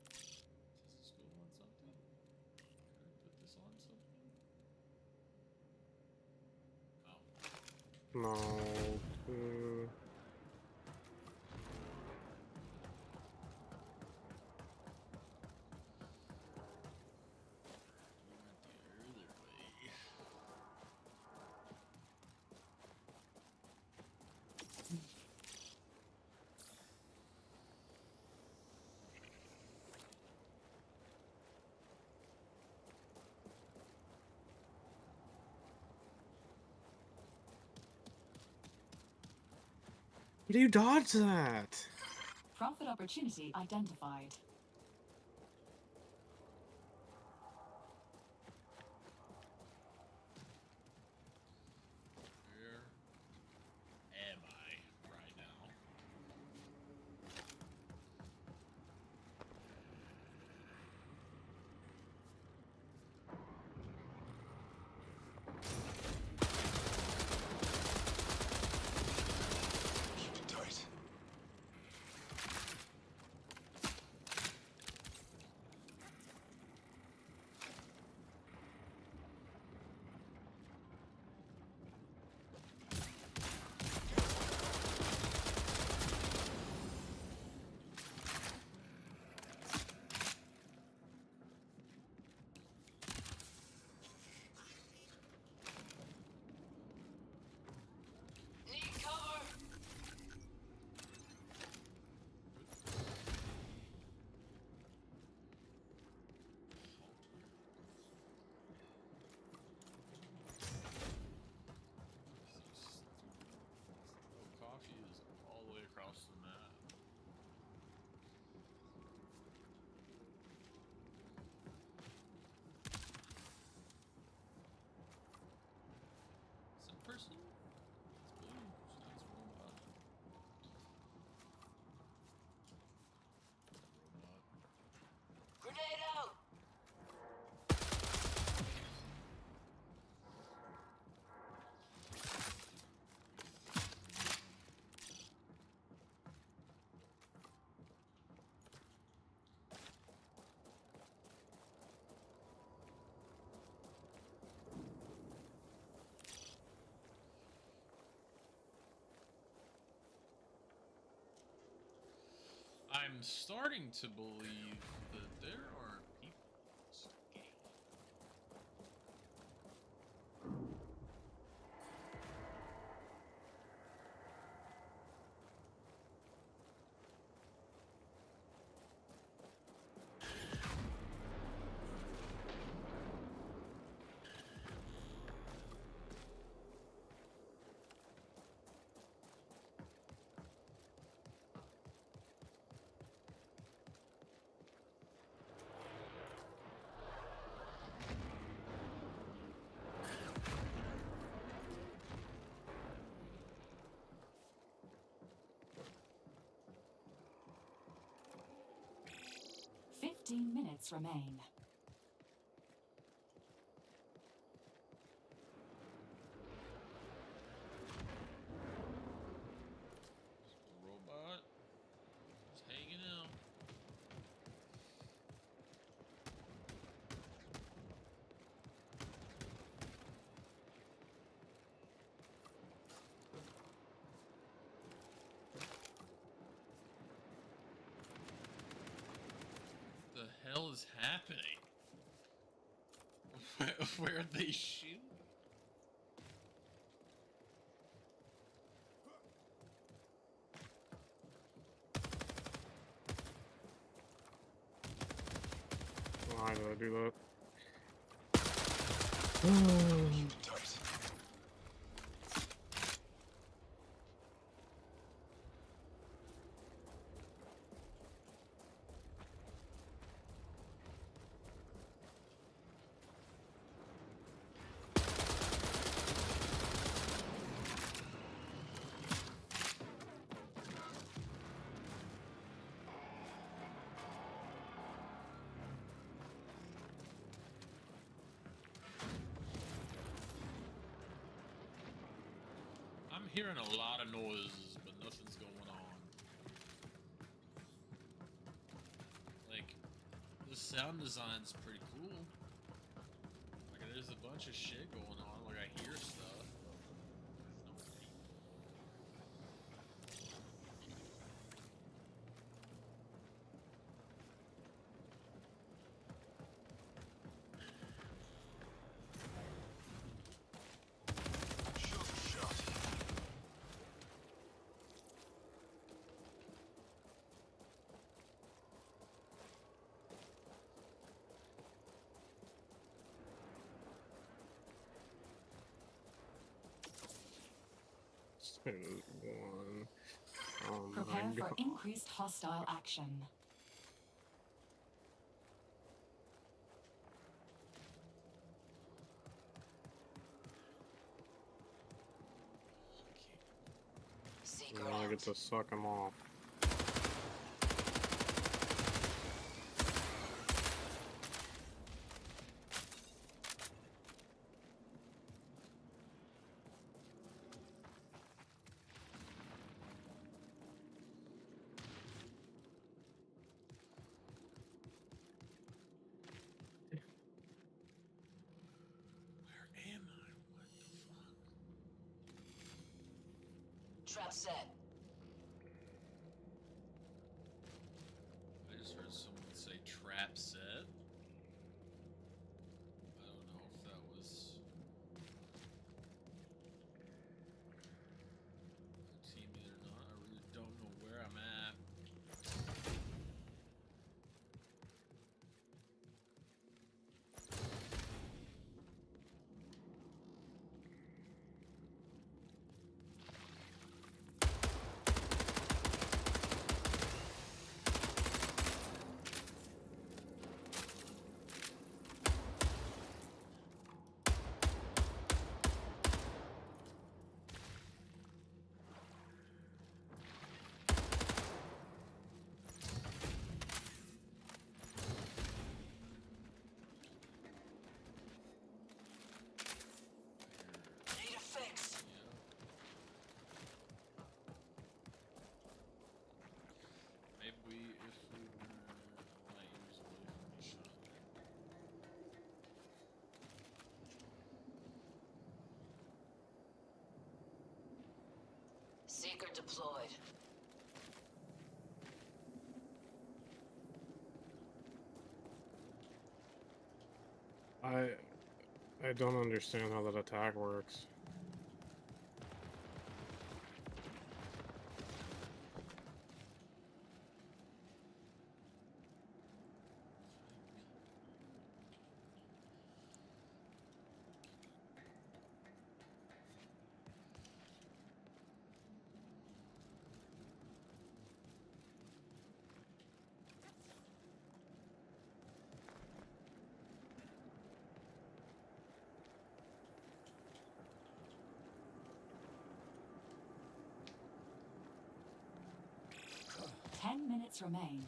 Does this go on something? Can I put this on something? Oh. No. uh, We went the other way. How do you dodge that? Profit opportunity identified. Where am I right now? Keep it tight. Coffee is all the way across the map. Some person? It's blue. It's a robot. Robot. Grenade out! I'm starting to believe that there are people in this game. 15 minutes remain. Robot. Just hanging out. The hell is happening? Where'd they shoot? Why did I do that? I'm hearing a lot of noises, but nothing's going on. Like, the sound design's pretty cool. Like, there's a bunch of shit going on. Like, I hear stuff. There's no people. One. Oh my Prepare for god. increased hostile action. Secret Now I out. get to suck him off. Where am I? What the fuck? Trap set. I just heard someone say trap set. I don't know if that was a teammate or not. I really don't know where I'm at. Need a fix. Yeah. Maybe if we were light years away from the shot. Seeker deployed. I don't understand how that attack works. Ten minutes remain.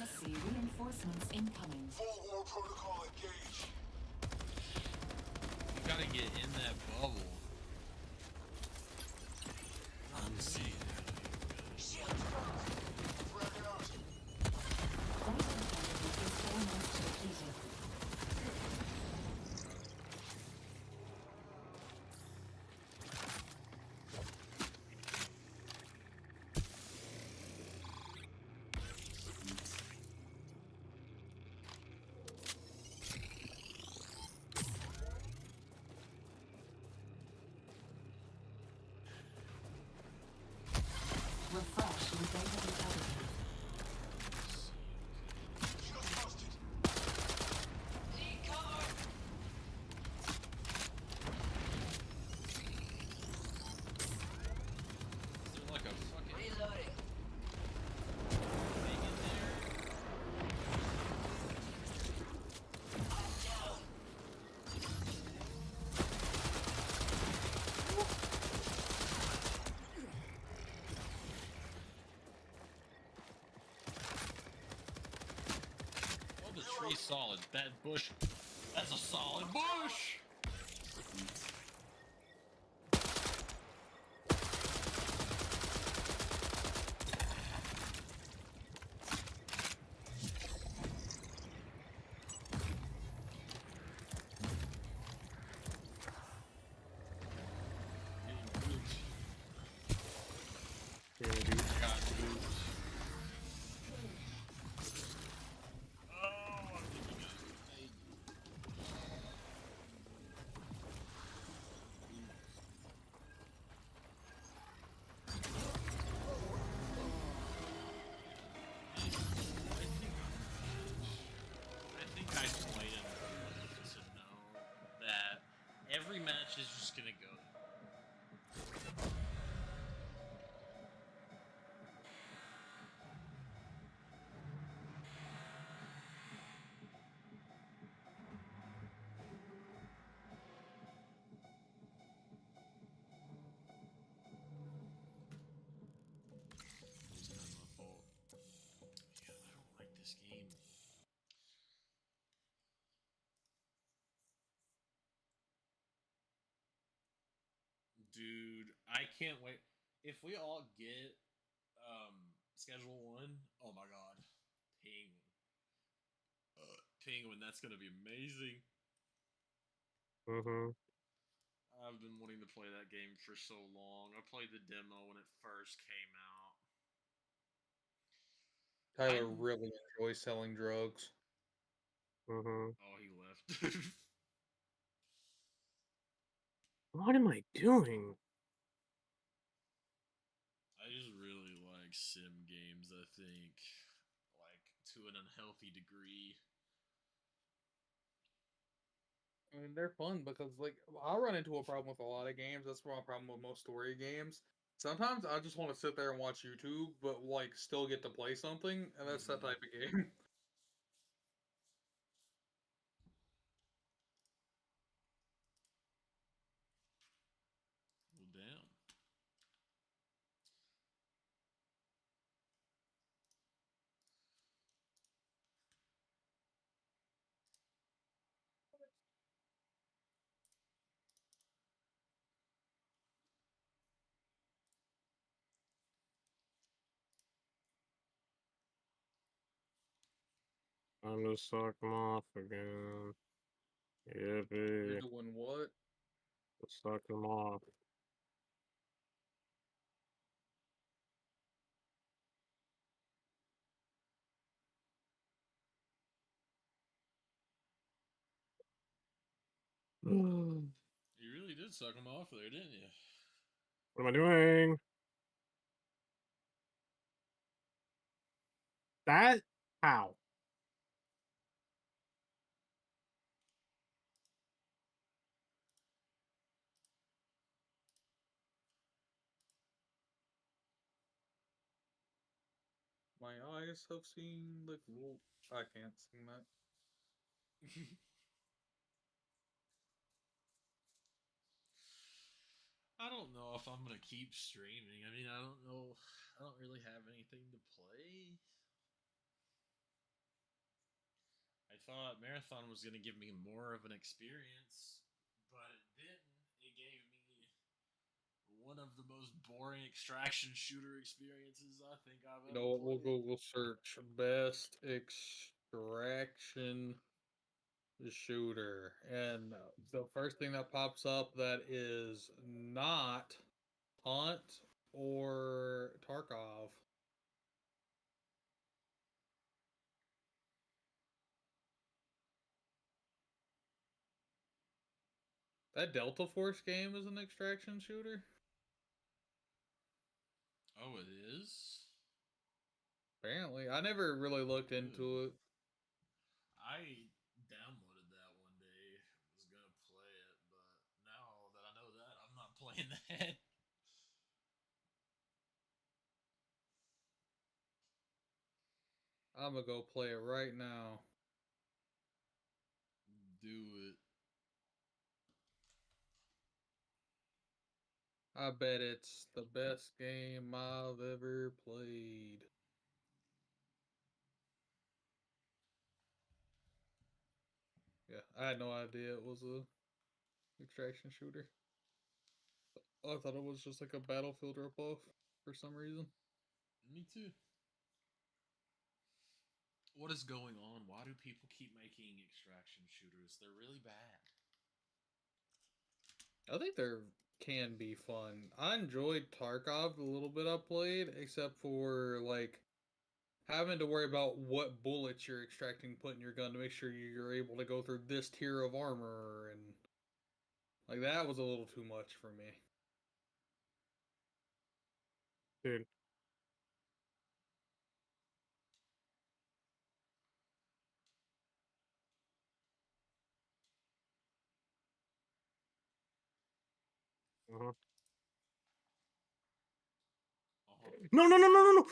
see reinforcements incoming. Full war protocol engaged. You gotta get in that bubble. I'm seeing Shield broke. Frag out. Data integrity is almost depleted. Refresh your data integrity. Shield busted. Need cover. Is there like a fucking Reloading. thing in there? I'm down. Oh, the tree's solid. That bush, that's a solid bush! Yeah, dude. Got moved. Oh, I'm thinking of I think I played enough to know that every match is just gonna go. It's not my fault. Yeah, I don't like this game. Dude, I can't wait. If we all get schedule 1, oh my god. Penguin. Penguin, that's gonna be amazing. Mm-hmm. I've been wanting to play that game for so long. I played the demo when it first came out. Tyler I'm- really enjoys selling drugs. Mm-hmm. Oh, he left. What am I doing? I just really like sim games, I think. Like, to an unhealthy degree. I mean, they're fun because, like, I run into a problem with a lot of games. That's my problem with most story games. Sometimes I just want to sit there and watch YouTube, but, like, still get to play something, and that's that Mhm. type of game. Well, damn. Time to suck them off again. You're Yippee. doing what? Suck them off. What You really did suck him off there, didn't you? am I doing? That? How? My eyes have seen the glow. I can't sing that. I don't know if I'm gonna keep streaming. I mean, I don't know. I don't really have anything to play. thought Marathon was gonna give me more of an experience, but it didn't. It gave me one of the most boring extraction shooter experiences I think I've You ever know what? We'll played. Google search best extraction shooter, and the first thing that pops up that is not Hunt or Tarkov. That Delta Force game is an extraction shooter. Oh, it is? Apparently, I never really looked into it. I downloaded that one day, was gonna play it, but now that I know that, I'm not playing that. I'm gonna go play it right now. Do it. I bet it's the best game I've ever played. Yeah, I had no idea it was a extraction shooter. I thought it was just like a Battlefield ripoff for some reason. Me too. What is going on? Why do people keep making extraction shooters? They're really bad. I think there can be fun. I enjoyed Tarkov the little bit I played, except for like having to worry about what bullets you're extracting, put in your gun to make sure you're able to go through this tier of armor, and like that was a little too much for me. Dude, uh-huh. Uh-huh. No, no, no, no, no, no!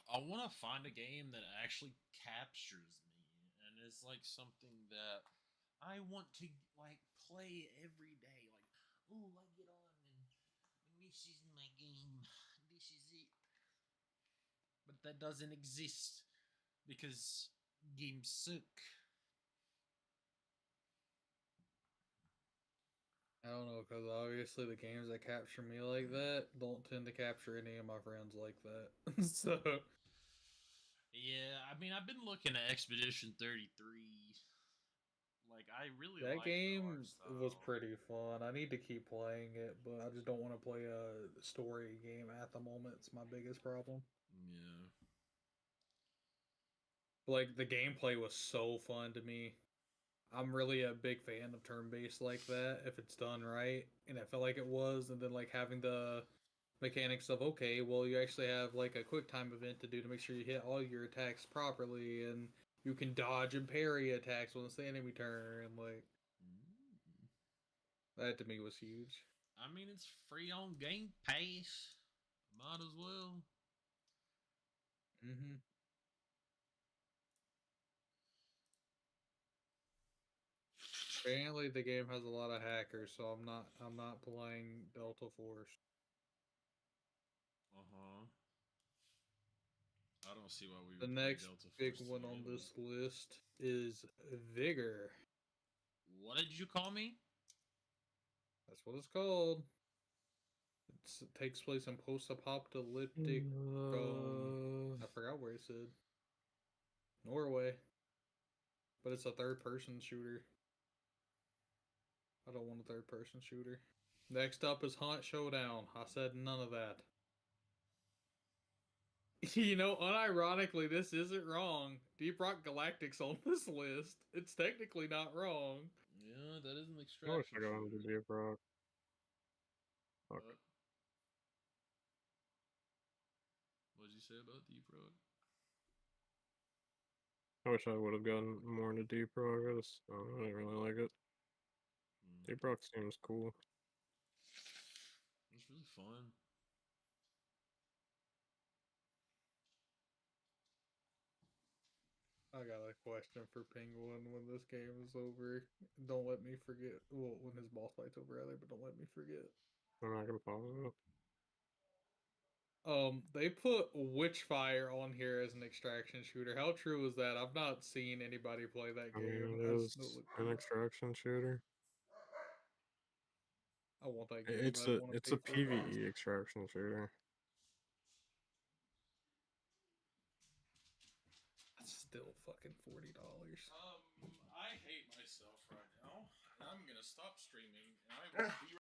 I want to find a game that actually captures me, and it's like something that I want to like play every day. Like, oh, I get on and this is my game. This is it. But that doesn't exist because games suck. I don't know, because obviously the games that capture me like that don't tend to capture any of my friends like that. So Yeah, I mean, I've been looking at Expedition 33. Like, I really that like the art game was style. pretty fun. I need to keep playing it, but I just don't want to play a story game at the moment. It's my biggest problem. Yeah. Like the gameplay was so fun to me. I'm really a big fan of turn-based like that if it's done right, and I felt like it was. And then like having the mechanics of okay, well you actually have like a quick time event to do to make sure you hit all your attacks properly, and you can dodge and parry attacks when it's the enemy turn. And like Mm. that to me was huge. I mean, it's free on Game Pass. Might as well. Mm-hmm. Apparently the game has a lot of hackers, so I'm not playing Delta Force. Uh huh. I don't see why we The would play next Delta big Force to one on begin with. this list is Vigor. What did you call me? That's what it's called. It takes place in post-apocalyptic. I forgot where it said Norway, but it's a third-person shooter. I don't want a third-person shooter. Next up is Hunt Showdown. I said none of that. You know, unironically, this isn't wrong. Deep Rock Galactic's on this list. It's technically not wrong. Yeah, that is an I wish I extraction got into shooter. Deep Rock. Fuck. What? What'd you say about Deep Rock? I wish I would have gotten more into Deep Rock. I didn't really like it. Mm. Deep Rock seems cool. It's really fun. I got a question for Penguin when this game is over. Don't let me forget. Well, when his boss fight's over, rather, but don't let me forget. I'm not gonna follow it. They put Witchfire on here as an extraction shooter. How true is that? I've not seen anybody play that I game. mean, it That's is absolutely an cool. extraction shooter. I want that game. It's I don't a want to it's pay a for it. PvE extraction shooter. That's still fucking $40. I hate myself right now, and I'm gonna stop streaming, and I will be